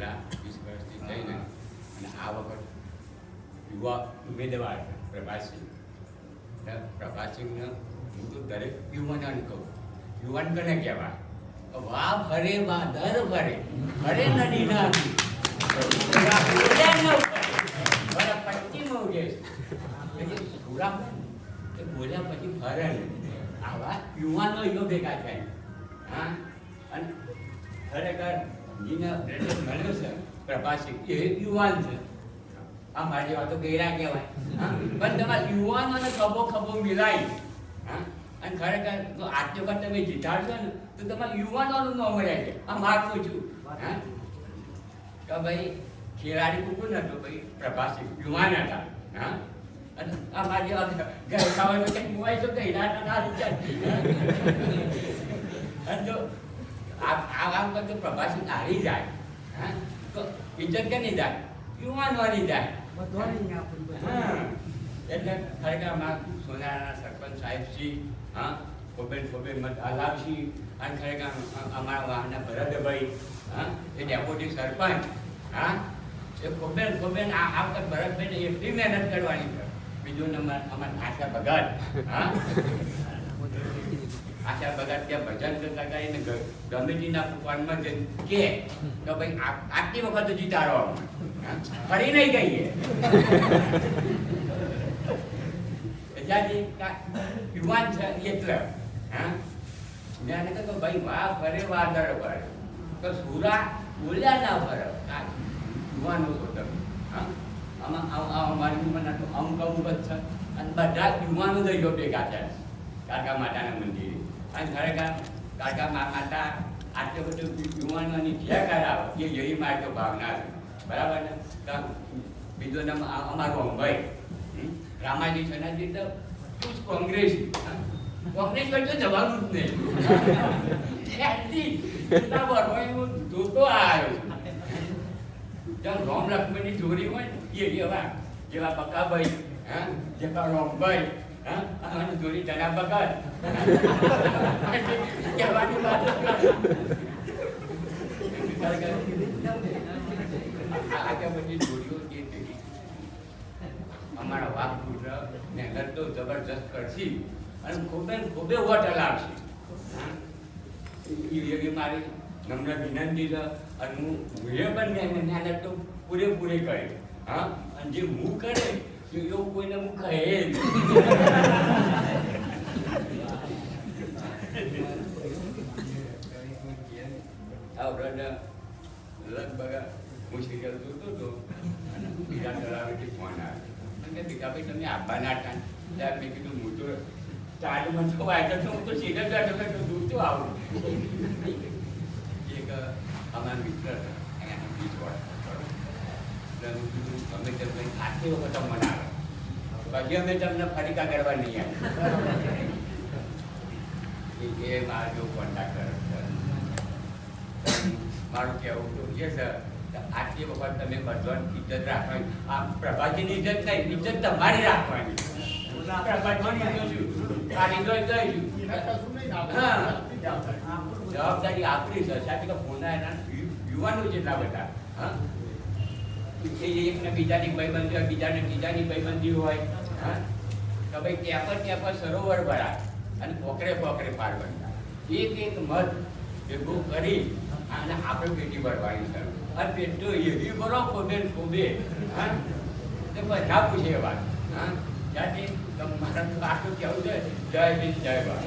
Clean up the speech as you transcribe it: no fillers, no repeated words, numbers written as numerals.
છેલ્લા 20 વર્ષથી થઈને અને આ વખત યુવા ઉમેદવાર પ્રભાસિંહ પ્રભાસિંહને હું તો દરેક યુવાનોને કહું, યુવાન કને કહેવાય? વાહ ફરે વાહ દર ફરે ફરે નદી ના પશ્ચિમ ઉગે પૂરા એ બોલ્યા પછી ફરે આવા યુવાનો યો ભેગા થાય. હા, અને ખરેખર જેને મળ્યો છે પ્રભાસિંહ એ યુવાન છે. આ મારી જેવા તો ગેરા કહેવાય. પણ તમારા યુવાનોને ખભો ખભો મિલાય. હા, અને ખરેખર જો આજ વખત તમે જીતાડશો ને તો તમારા યુવાનોનું ન મળે છે. આ માગું છું. હા, તો ભાઈ ખેલાડી કુકું નતો ભાઈ પ્રભાસિંહ યુવાન હતા. હા, અને આ મારી જેવા ગરકાઓ કંઈક મોવાય તો ગેરા ના વિચાર. અને જો આ કામ કરતો પ્રભાસિંહ હારી જાય, હા, તો ઇજ્જત કેની જાય? યુવાનોની જાય. એટલે ખરેખર અમારા સોનારાના સરપંચ સાહેબશ્રી, હા, ખોબે મત આલાપશ્રી, અને ખરેખર અમારા વાહના ભરતભાઈ, હા, એ ડેપ્યુટી સરપંચ, હા, એ ખોબે આ વખત ભરતભાઈને એટલી મહેનત કરવાની છે. બીજો નંબર અમારા આશા ભગત, હા, આશા ભગત ત્યાં ભજન કરતા કરીને ગમેતીના ફોનમાં કે ભાઈ આટલી વખત જીતાડો, ફરી નહીં ગઈએ. યુવાન છે એટલે, હા, મેં કહ્યું ભાઈ વાહ ફરે વાદળ ફરે તો સુરા બોલ્યા ના ફરે. યુવાનો છો તમે. હા, અમારી ઉંમરના તો અમુક જ છે અને બધા યુવાનો જ ભેગા થયા છે કાકા માતાના મંદિરે. અને ખરેખર કાકા માતા આટલું બધું યુવાનોની જ્યાં કરાવે એ જેવી મારી તો ભાવના છે. બરાબર ને? બીજો નામ અમારું અંભાઈ રામાજી સનાજી તો તું કોંગ્રેસ કોઈ તો જવાનું જ નહીં. જોતો આવ્યો જ્યાં રામ લક્ષ્મણની જોડી હોય ને એ જેવા જેવા બકાભાઈ, હા, જેવા રામભાઈ, હા, અને જોડી જના બકર કહેવાની વાત. અમારા વાઘ પુત્ર ને તો જબરજસ્ત કરશી અને ખોબે વોટ હલાવશે. એ મારી નમ્ર વિનંતી છે અને હું પણ મહેનત તો પૂરેપૂરી કરી. હા, અને જે હું કરે એવું કોઈને હું કહે લગભગ હું સિરિયલ જોતો હતો અને બીજા તળાવેથી ફોન આવ્યો કે ભીખાભાઈ તમે આપવાના હતા. ત્યારે મેં કીધું હું તો ચાલમાં છો વાંચો છો, હું તો સિરિયલ બેઠો બેઠો જોતો આવું. એક અમારા મિત્ર એના બીજ વાળા હું કીધું અમે તમને આટલી વખત મને આવે પછી અમે તમને ફરી કા કરવા નહીં આવે. એ મારા જો કોન્ટ્રાક્ટર મારું કહેવું તો એ છે આટલી વખત તમે બધાની ઇજ્જત રાખવાની. આ પ્રભાજીની ઇજ્જત નહીં, ઇજ્જત તમારી રાખવાની. જવાબદારી આપણી છે. સાહેબ પોના એના યુવાનો જેટલા બધા, હા, એકને બીજાની ભાઈબંધી હોય, બીજાને ત્રીજાની ભાઈબંધી હોય, હા, તો ભાઈ ત્યાં પર સરોવર ભરાય અને પોકરે પાર બનતા એક મત ભેગું કરી અને આપણે પેટી ભરવાની છે. અને પેટો એવી ભરો ખોબે, હા, તો બધા પૂછે વાત. હા, ત્યાંથી મારા આટલું કહેવું છે. જય હિન્દ, જય ભારત.